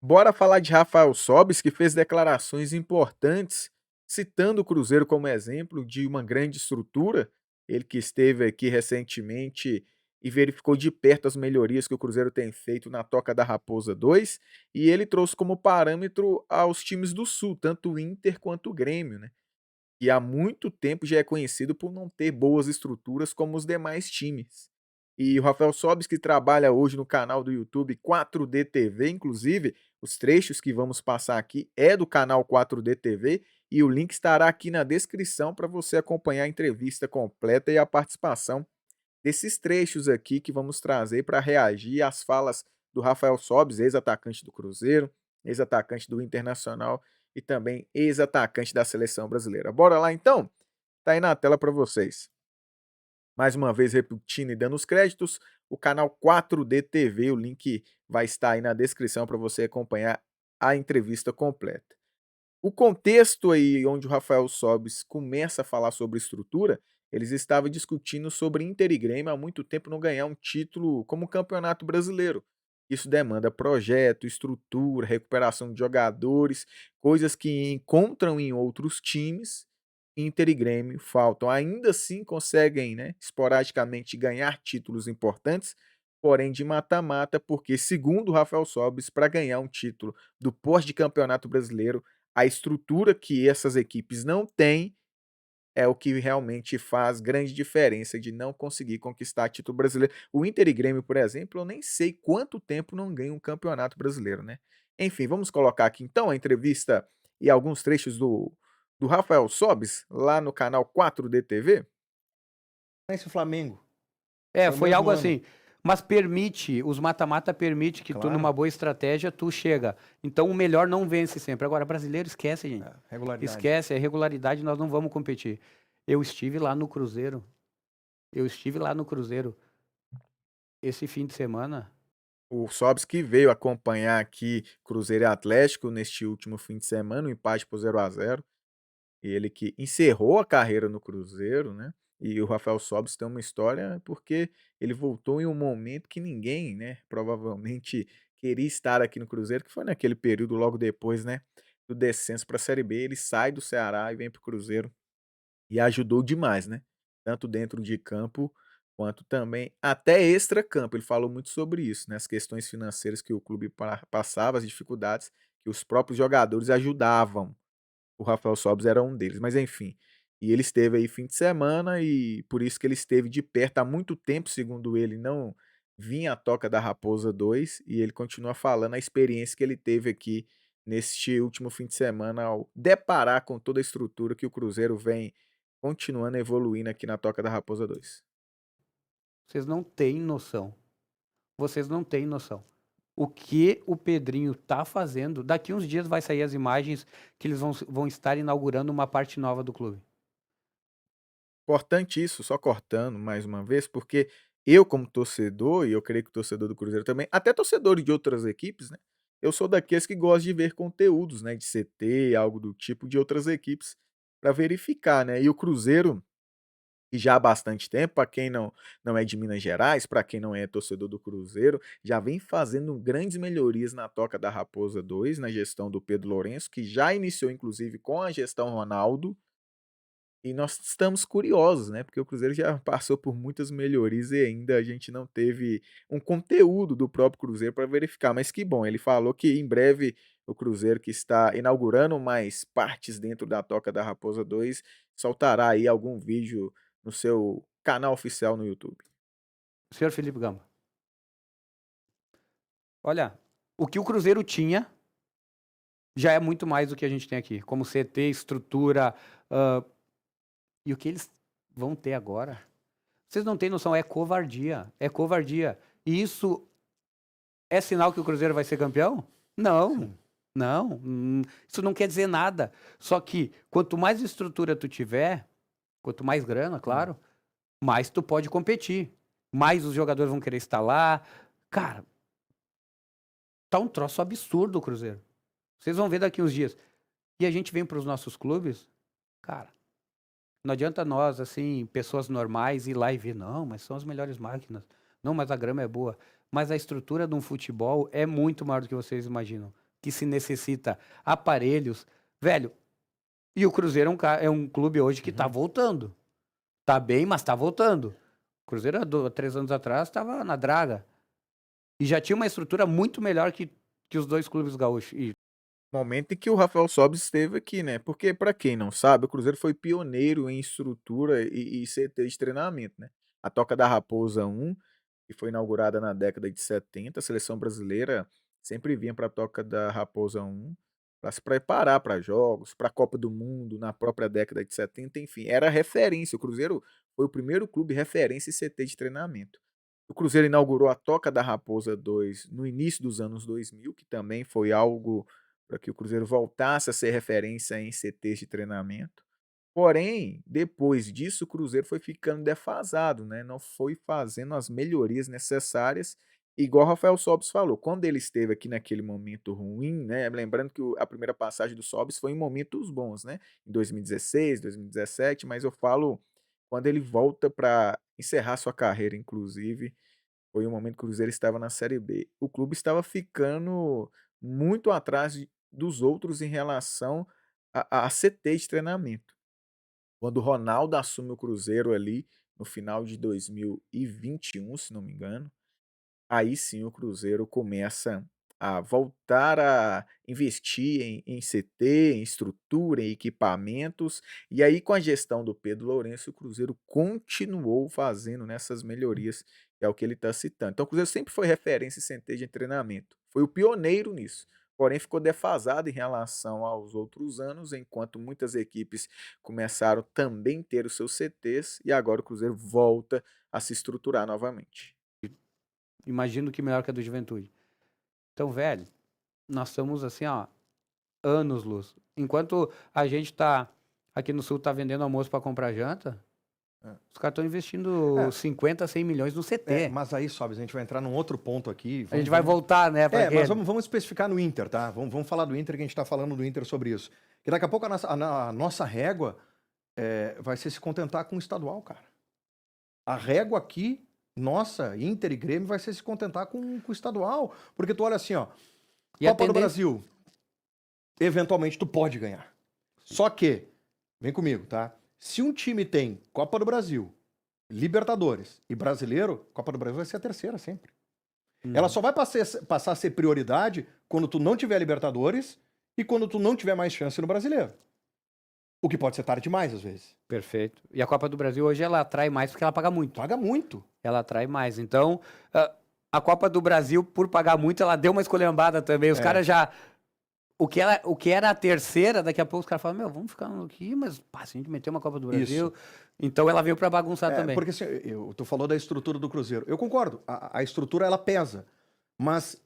Bora falar de Rafael Sobis, que fez declarações importantes, citando o Cruzeiro como exemplo de uma grande estrutura. Ele que esteve aqui recentemente e verificou de perto as melhorias que o Cruzeiro tem feito na Toca da Raposa 2, e ele trouxe como parâmetro aos times do Sul, tanto o Inter quanto o Grêmio, né? E há muito tempo já é conhecido por não ter boas estruturas como os demais times. E o Rafael Sobis, que trabalha hoje no canal do YouTube 4D TV, inclusive, os trechos que vamos passar aqui é do canal 4D TV e o link estará aqui na descrição para você acompanhar a entrevista completa e a participação desses trechos aqui que vamos trazer para reagir às falas do Rafael Sobis, ex-atacante do Cruzeiro, ex-atacante do Internacional e também ex-atacante da seleção brasileira. Bora lá então? Tá aí na tela para vocês. Mais uma vez repetindo e dando os créditos, o canal 4D TV, o link vai estar aí na descrição para você acompanhar a entrevista completa. O contexto aí onde o Rafael Sobis começa a falar sobre estrutura, eles estavam discutindo sobre Inter e Grêmio há muito tempo não ganhar um título como o Campeonato Brasileiro. Isso demanda projeto, estrutura, recuperação de jogadores, coisas que encontram em outros times. Inter e Grêmio faltam. Ainda assim conseguem, né, esporadicamente ganhar títulos importantes, porém de mata-mata, porque segundo o Rafael Sobis, para ganhar um título do pós de Campeonato Brasileiro, a estrutura que essas equipes não têm é o que realmente faz grande diferença de não conseguir conquistar título brasileiro. O Inter e Grêmio, por exemplo, eu nem sei quanto tempo não ganha um campeonato brasileiro, né? Enfim, vamos colocar aqui então a entrevista e alguns trechos do Rafael Sobis lá no canal 4D TV. Fluminense e Flamengo. É, É o foi mesmo algo ano. assim. Mas permite, os mata-mata permite que tu, Claro. numa boa estratégia, tu chega. Então o melhor não vence sempre. Agora, brasileiro esquece, gente. Regularidade. Esquece, é regularidade, nós não vamos competir. Eu estive lá no Cruzeiro. Eu estive lá no Cruzeiro esse fim de semana. O Sobis que veio acompanhar aqui Cruzeiro e Atlético neste último fim de semana, um empate por 0-0. E ele que encerrou a carreira no Cruzeiro, né? E o Rafael Sobis tem uma história porque ele voltou em um momento que ninguém, né, provavelmente queria estar aqui no Cruzeiro, que foi naquele período logo depois, né, do descenso para a Série B. Ele sai do Ceará e vem para o Cruzeiro e ajudou demais, né? Tanto dentro de campo quanto também até extra-campo. Ele falou muito sobre isso, né? As questões financeiras que o clube passava, as dificuldades que os próprios jogadores ajudavam. O Rafael Sobis era um deles, mas enfim. E ele esteve aí fim de semana e por isso que ele esteve de perto há muito tempo, segundo ele, não vinha a Toca da Raposa 2 e ele continua falando a experiência que ele teve aqui neste último fim de semana ao deparar com toda a estrutura que o Cruzeiro vem continuando evoluindo aqui na Toca da Raposa 2. Vocês não têm noção. Vocês não têm noção. O que o Pedrinho tá fazendo, daqui uns dias vai sair as imagens que eles vão estar inaugurando uma parte nova do clube. Importante isso, só cortando mais uma vez, porque eu como torcedor, e eu creio que o torcedor do Cruzeiro também, até torcedores de outras equipes, né, eu sou daqueles que gostam de ver conteúdos, né, de CT, algo do tipo, de outras equipes, para verificar, né, e o Cruzeiro, que já há bastante tempo, para quem não é de Minas Gerais, para quem não é torcedor do Cruzeiro, já vem fazendo grandes melhorias na Toca da Raposa 2, na gestão do Pedro Lourenço, que já iniciou inclusive com a gestão Ronaldo, e nós estamos curiosos, né, porque o Cruzeiro já passou por muitas melhorias e ainda a gente não teve um conteúdo do próprio Cruzeiro para verificar, mas que bom, ele falou que em breve o Cruzeiro, que está inaugurando mais partes dentro da Toca da Raposa 2, soltará aí algum vídeo no seu canal oficial no YouTube. Senhor Felipe Gama, olha, o que o Cruzeiro tinha já é muito mais do que a gente tem aqui, como CT, estrutura, ah, e o que eles vão ter agora. Vocês não têm noção, é covardia. É covardia. E isso é sinal que o Cruzeiro vai ser campeão? Não. Não. Isso não quer dizer nada. Só que quanto mais estrutura tu tiver, quanto mais grana, claro, mais tu pode competir. Mais os jogadores vão querer estar lá. Cara, tá um troço absurdo o Cruzeiro. Vocês vão ver daqui uns dias. E a gente vem para os nossos clubes, cara, não adianta nós, assim, pessoas normais, ir lá e ver, não, mas são as melhores máquinas. Não, mas a grama é boa. Mas a estrutura de um futebol é muito maior do que vocês imaginam. que se necessita aparelhos, velho. E o Cruzeiro é um clube hoje que tá voltando. Tá bem, mas tá voltando. O Cruzeiro, há 3 anos atrás, estava na draga. E já tinha uma estrutura muito melhor que os dois clubes gaúchos. E Momento em que o Rafael Sobis esteve aqui, né, porque para quem não sabe, o Cruzeiro foi pioneiro em estrutura e CT de treinamento, né. A Toca da Raposa 1, que foi inaugurada na década de 70, a seleção brasileira sempre vinha para a Toca da Raposa 1 para se preparar para jogos, para a Copa do Mundo na própria década de 70, enfim, era referência, o Cruzeiro foi o primeiro clube referência em CT de treinamento. O Cruzeiro inaugurou a Toca da Raposa 2 no início dos anos 2000, que também foi algo para que o Cruzeiro voltasse a ser referência em CTs de treinamento. Porém, depois disso, o Cruzeiro foi ficando defasado, né? Não foi fazendo as melhorias necessárias, igual o Rafael Sobis falou. Quando ele esteve aqui naquele momento ruim, né? Lembrando que a primeira passagem do Sobis foi em momentos bons, né? Em 2016, 2017, mas eu falo quando ele volta para encerrar sua carreira, inclusive, foi o momento que o Cruzeiro estava na Série B. O clube estava ficando muito atrás dos outros em relação a CT de treinamento. Quando o Ronaldo assume o Cruzeiro ali no final de 2021, se não me engano, aí sim o Cruzeiro começa a voltar a investir em CT, em estrutura, em equipamentos, e aí com a gestão do Pedro Lourenço, o Cruzeiro continuou fazendo nessas melhorias, que é o que ele está citando. Então o Cruzeiro sempre foi referência em CT de treinamento, foi o pioneiro nisso, porém ficou defasado em relação aos outros anos, enquanto muitas equipes começaram também a ter os seus CTs, e agora o Cruzeiro volta a se estruturar novamente. imagino que melhor que a do Juventude. Então, velho, nós estamos assim, ó, anos-luz. Enquanto a gente tá aqui no Sul, tá vendendo almoço para comprar janta, É. os caras estão investindo É. 50, 100 milhões no CT. Mas aí, Sobis, a gente vai entrar num outro ponto aqui. A gente vai voltar, né? Mas vamos especificar no Inter, tá? Vamos falar do Inter, que a gente está falando do Inter sobre isso. Que daqui a pouco a nossa régua vai ser se contentar com o estadual, cara. A régua aqui, nossa, Inter e Grêmio, vai ser se contentar com o estadual. Porque tu olha assim, ó, E a Copa do tendência- Brasil, eventualmente tu pode ganhar. Só que, vem comigo, tá? Se um time tem Copa do Brasil, Libertadores e Brasileiro, Copa do Brasil vai ser a terceira sempre. Ela só vai passar a ser prioridade quando tu não tiver Libertadores e quando tu não tiver mais chance no Brasileiro. O que pode ser tarde demais, às vezes. Perfeito. E a Copa do Brasil hoje ela atrai mais porque ela paga muito. Paga muito. Ela atrai mais. Então, a Copa do Brasil, por pagar muito, ela deu uma esculhambada também. Os caras já. O que era a terceira, daqui a pouco os caras falam, meu, vamos ficar aqui, mas pá, se a gente meter uma Copa do Brasil. Então ela veio pra bagunçar também. Porque assim, tu falou da estrutura do Cruzeiro. Eu concordo, a estrutura ela pesa. Mas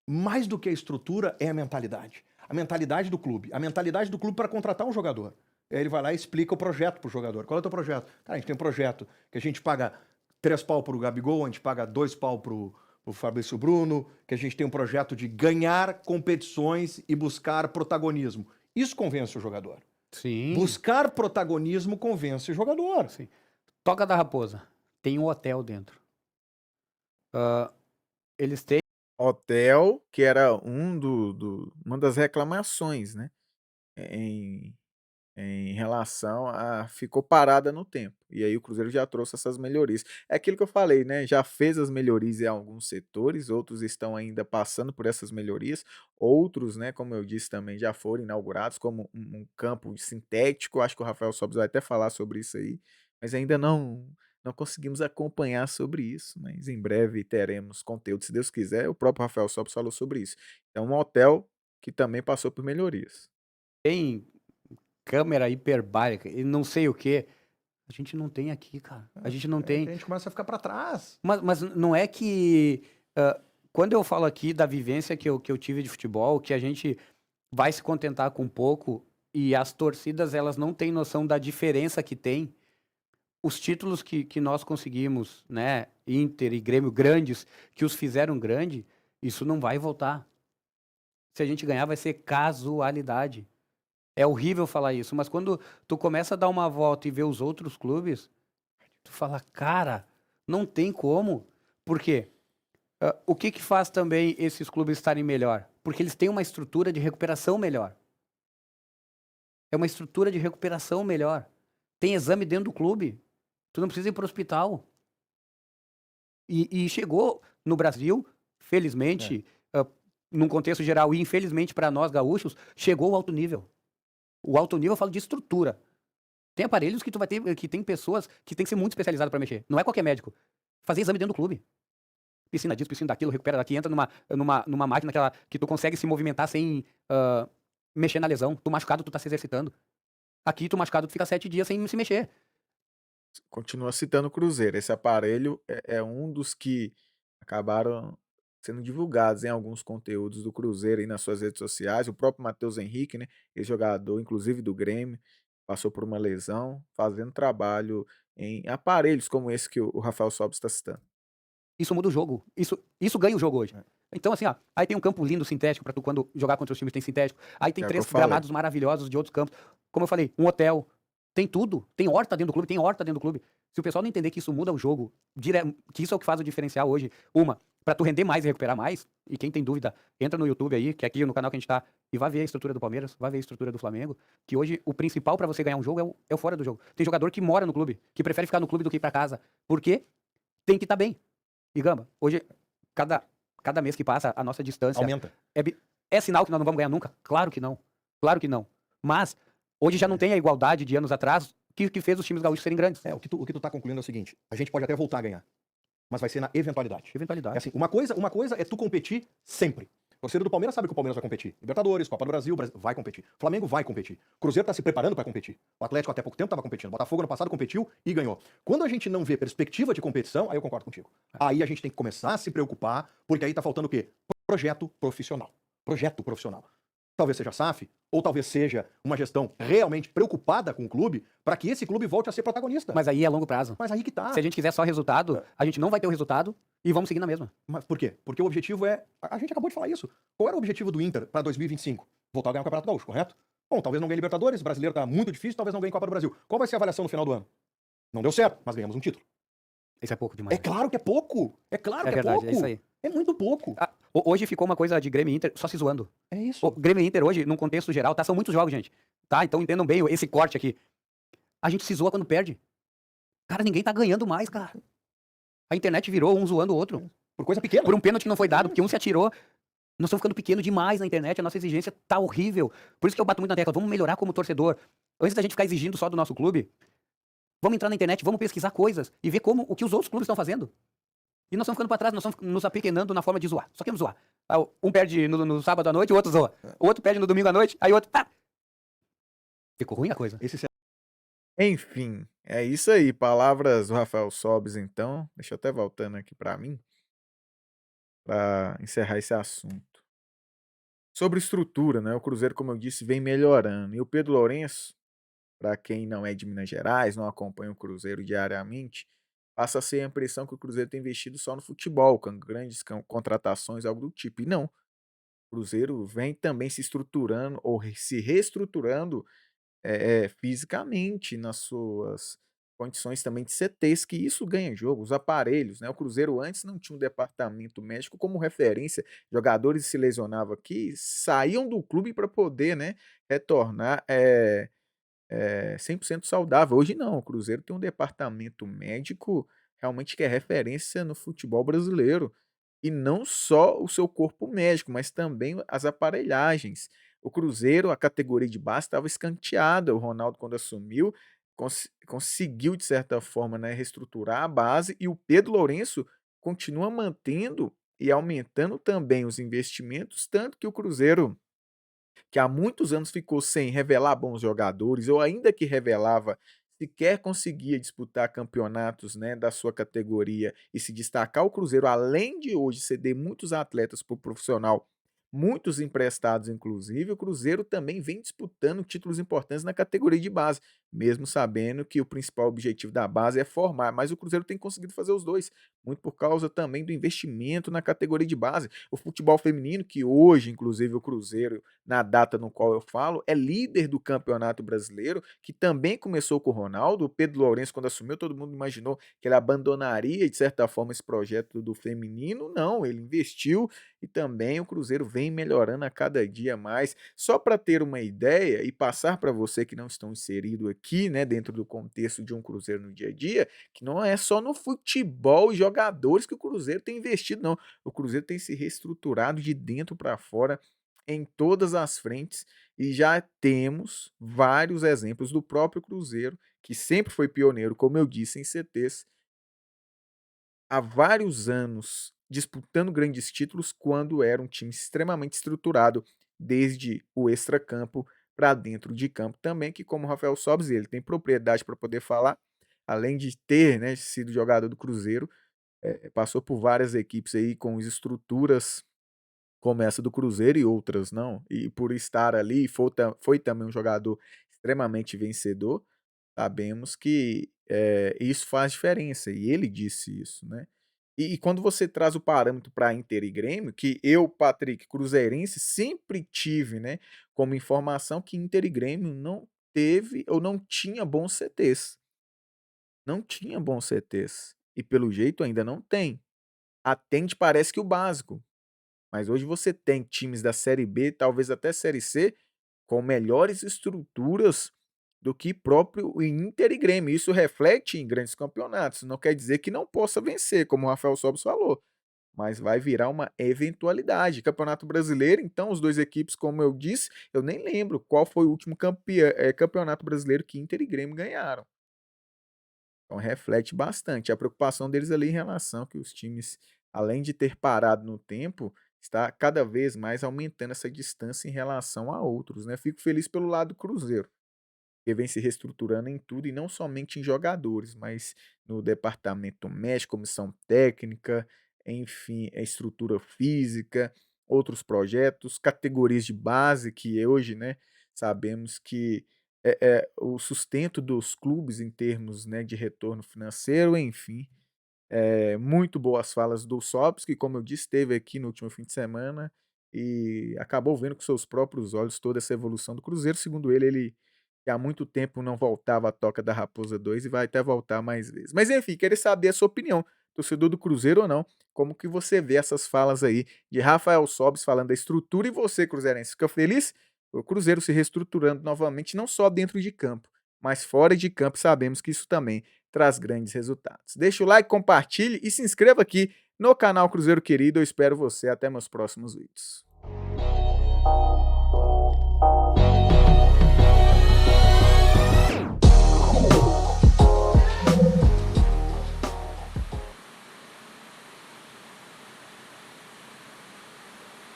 mais do que a estrutura é a mentalidade. A mentalidade do clube. A mentalidade do clube para contratar um jogador. Aí ele vai lá e explica o projeto pro jogador. Qual é o teu projeto? Cara, a gente tem um projeto que a gente paga 3 pau pro Gabigol, a gente paga 2 pau pro Fabrício Bruno, que a gente tem um projeto de ganhar competições e buscar protagonismo. Isso convence o jogador. Sim. Buscar protagonismo convence o jogador. Sim. Toca da Raposa. Tem um hotel dentro. Eles têm. Hotel, que era uma das reclamações, né, em relação a ficou parada no tempo, e aí o Cruzeiro já trouxe essas melhorias. É aquilo que eu falei, né, já fez as melhorias em alguns setores, outros estão ainda passando por essas melhorias, outros, né, como eu disse também, já foram inaugurados, como um campo sintético, acho que o Rafael Sobis vai até falar sobre isso aí, mas ainda não conseguimos acompanhar sobre isso, mas em breve teremos conteúdo, se Deus quiser, o próprio Rafael Sobis falou sobre isso. É um hotel que também passou por melhorias. Tem câmera hiperbárica e não sei o quê. A gente não tem aqui, cara. A gente não tem. A gente começa a ficar para trás. Mas não é que. Quando eu falo aqui da vivência que eu tive de futebol, que a gente vai se contentar com pouco e as torcidas elas não têm noção da diferença que tem. Os títulos que nós conseguimos, né? Inter e Grêmio grandes, que os fizeram grande, isso não vai voltar. Se a gente ganhar, vai ser casualidade. É horrível falar isso, mas quando tu começa a dar uma volta e ver os outros clubes, tu fala, cara, não tem como. Por quê? O que faz também esses clubes estarem melhor? Porque eles têm uma estrutura de recuperação melhor. É uma estrutura de recuperação melhor. Tem exame dentro do clube. Tu não precisa ir para o hospital. E chegou no Brasil, felizmente, num contexto geral, e infelizmente para nós gaúchos, chegou o alto nível. O alto nível eu falo de estrutura. Tem aparelhos que tu vai ter, que tem pessoas que tem que ser muito especializado para mexer. Não é qualquer médico. Fazer exame dentro do clube. Piscina disso, piscina daquilo, recupera daqui, entra numa máquina que tu consegue se movimentar sem mexer na lesão. Tu machucado, tu tá se exercitando. Aqui, tu machucado, tu fica 7 dias sem se mexer. Continua citando o Cruzeiro. Esse aparelho é um dos que acabaram sendo divulgados em alguns conteúdos do Cruzeiro aí nas suas redes sociais. O próprio Matheus Henrique, né, ex-jogador, inclusive do Grêmio, passou por uma lesão, fazendo trabalho em aparelhos como esse que o Rafael Sobis está citando. Isso muda o jogo. Isso ganha o jogo hoje. Então, assim, aí tem um campo lindo sintético pra tu quando jogar contra os times tem sintético. Aí tem É o que eu 3 falei. gramados maravilhosos de outros campos. Como eu falei, um hotel. Tem tudo. Tem horta dentro do clube, tem horta dentro do clube. Se o pessoal não entender que isso muda o jogo, que isso é o que faz o diferencial hoje, pra tu render mais e recuperar mais, e quem tem dúvida, entra no YouTube aí, que é aqui no canal que a gente tá, e vai ver a estrutura do Palmeiras, vai ver a estrutura do Flamengo, que hoje o principal pra você ganhar um jogo é o fora do jogo. Tem jogador que mora no clube, que prefere ficar no clube do que ir pra casa. Por quê? Tem que estar bem. E Gamba, hoje, cada mês que passa, a nossa distância Aumenta. é sinal que nós não vamos ganhar nunca? Claro que não. Claro que não. Mas, hoje já não tem a igualdade de anos atrás que fez os times gaúchos serem grandes. O que tu tá concluindo é o seguinte: a gente pode até voltar a ganhar, mas vai ser na eventualidade. É Eventualidade. assim, uma coisa é tu competir sempre. O torcedor do Palmeiras sabe que o Palmeiras vai competir. Libertadores, Copa do Brasil, vai competir. Flamengo vai competir. Cruzeiro tá se preparando para competir. O Atlético até pouco tempo tava competindo. Botafogo ano passado competiu e ganhou. Quando a gente não vê perspectiva de competição, aí eu concordo contigo. Aí a gente tem que começar a se preocupar, porque aí tá faltando o quê? Projeto profissional. Projeto profissional. Talvez seja SAF, ou talvez seja uma gestão realmente preocupada com o clube, para que esse clube volte a ser protagonista. Mas aí é longo prazo. Mas aí que tá. Se a gente quiser só resultado, a gente não vai ter o resultado e vamos seguir na mesma. Mas por quê? Porque o objetivo é. A gente acabou de falar isso. Qual era o objetivo do Inter para 2025? Voltar a ganhar o Campeonato Gaúcho, correto? Bom, talvez não ganhe Libertadores, brasileiro tá muito difícil, talvez não ganhe Copa do Brasil. Qual vai ser a avaliação no final do ano? Não deu certo, mas ganhamos um título. Isso é pouco demais. É claro que é pouco. É claro É que verdade, é pouco. é isso aí. É muito pouco. Hoje ficou uma coisa de Grêmio e Inter só se zoando. É isso. O Grêmio e Inter hoje, num contexto geral, tá? São muitos jogos, gente. Tá? Então entendam bem esse corte aqui. A gente se zoa quando perde. Cara, ninguém tá ganhando mais, cara. A internet virou um zoando o outro. Por coisa pequena. Por um pênalti que não foi dado, porque um se atirou. Nós estamos ficando pequeno demais na internet, a nossa exigência tá horrível. Por isso que eu bato muito na tecla. Vamos melhorar como torcedor. Antes da gente ficar exigindo só do nosso clube, vamos entrar na internet, vamos pesquisar coisas e ver o que os outros clubes estão fazendo. E nós estamos ficando pra trás, nós estamos nos apequenando na forma de zoar. Só queremos zoar. Um perde no sábado à noite, o outro zoa. O outro perde no domingo à noite, aí o outro. Ficou ruim a coisa. Enfim, é isso aí. Palavras do Rafael Sobis, então. Deixa eu até voltando aqui para mim, para encerrar esse assunto. Sobre estrutura, né? O Cruzeiro, como eu disse, vem melhorando. E o Pedro Lourenço, para quem não é de Minas Gerais, não acompanha o Cruzeiro diariamente, passa a ser a impressão que o Cruzeiro tem investido só no futebol, com grandes contratações, algo do tipo. E não. O Cruzeiro vem também se estruturando ou se reestruturando fisicamente nas suas condições também de CTs, que isso ganha jogo, os aparelhos, né? O Cruzeiro antes não tinha um departamento médico como referência, jogadores se lesionavam aqui, saíam do clube para poder, né, retornar 100% saudável. Hoje não, o Cruzeiro tem um departamento médico realmente que é referência no futebol brasileiro. E não só o seu corpo médico, mas também as aparelhagens. O Cruzeiro, a categoria de base estava escanteada. O Ronaldo, quando assumiu, conseguiu, de certa forma, né, reestruturar a base. E o Pedro Lourenço continua mantendo e aumentando também os investimentos. Tanto que o Cruzeiro, que há muitos anos ficou sem revelar bons jogadores, ou ainda que revelava, sequer conseguia disputar campeonatos, né, da sua categoria e se destacar, o Cruzeiro, além de hoje ceder muitos atletas para o profissional, muitos emprestados inclusive, o Cruzeiro também vem disputando títulos importantes na categoria de base, mesmo sabendo que o principal objetivo da base é formar, mas o Cruzeiro tem conseguido fazer os dois, muito por causa também do investimento na categoria de base. O futebol feminino, que hoje, inclusive, o Cruzeiro, na data no qual eu falo, é líder do Campeonato Brasileiro, que também começou com o Ronaldo. O Pedro Lourenço, quando assumiu, todo mundo imaginou que ele abandonaria, de certa forma, esse projeto do feminino. Não, ele investiu e também o Cruzeiro vem melhorando a cada dia mais. Só para ter uma ideia e passar para você que não estão inserido aqui, né, dentro do contexto de um Cruzeiro no dia a dia, que não é só no futebol e jogadores que o Cruzeiro tem investido, não. O Cruzeiro tem se reestruturado de dentro para fora em todas as frentes e já temos vários exemplos do próprio Cruzeiro, que sempre foi pioneiro, como eu disse, em CTs, há vários anos disputando grandes títulos quando era um time extremamente estruturado, desde o extracampo para dentro de campo também, que como o Rafael Sobis, ele tem propriedade para poder falar, além de ter, né, sido jogador do Cruzeiro, passou por várias equipes aí com estruturas como essa do Cruzeiro e outras não, e por estar ali foi também um jogador extremamente vencedor, sabemos que, isso faz diferença, e ele disse isso, né. E quando você traz o parâmetro para Inter e Grêmio, que eu, Patrick, cruzeirense, sempre tive, né, como informação que Inter e Grêmio não teve ou não tinha bons CTs, não tinha bons CTs, e pelo jeito ainda não tem. Atende parece que o básico, mas hoje você tem times da Série B, talvez até Série C, com melhores estruturas do que próprio o Inter e Grêmio. Isso reflete em grandes campeonatos. Não quer dizer que não possa vencer, como o Rafael Sobis falou, mas vai virar uma eventualidade. Campeonato Brasileiro, então, os dois equipes, como eu disse, eu nem lembro qual foi o último campeonato brasileiro que Inter e Grêmio ganharam. Então reflete bastante a preocupação deles ali em relação que os times, além de ter parado no tempo, está cada vez mais aumentando essa distância em relação a outros, né. Fico feliz pelo lado do Cruzeiro, que vem se reestruturando em tudo e não somente em jogadores, mas no departamento médico, comissão técnica, enfim, a estrutura física, outros projetos, categorias de base que hoje, né, sabemos que o sustento dos clubes em termos, né, de retorno financeiro, enfim, muito boas falas do Sobis, que como eu disse, esteve aqui no último fim de semana e acabou vendo com seus próprios olhos toda essa evolução do Cruzeiro. Segundo ele que há muito tempo não voltava à Toca da Raposa 2 e vai até voltar mais vezes. Mas enfim, queria saber a sua opinião, torcedor do Cruzeiro ou não, como que você vê essas falas aí de Rafael Sobis falando da estrutura e você, cruzeirense, fica feliz? O Cruzeiro se reestruturando novamente, não só dentro de campo, mas fora de campo, sabemos que isso também traz grandes resultados. Deixa o like, compartilhe e se inscreva aqui no canal Cruzeiro Querido. Eu espero você até meus próximos vídeos.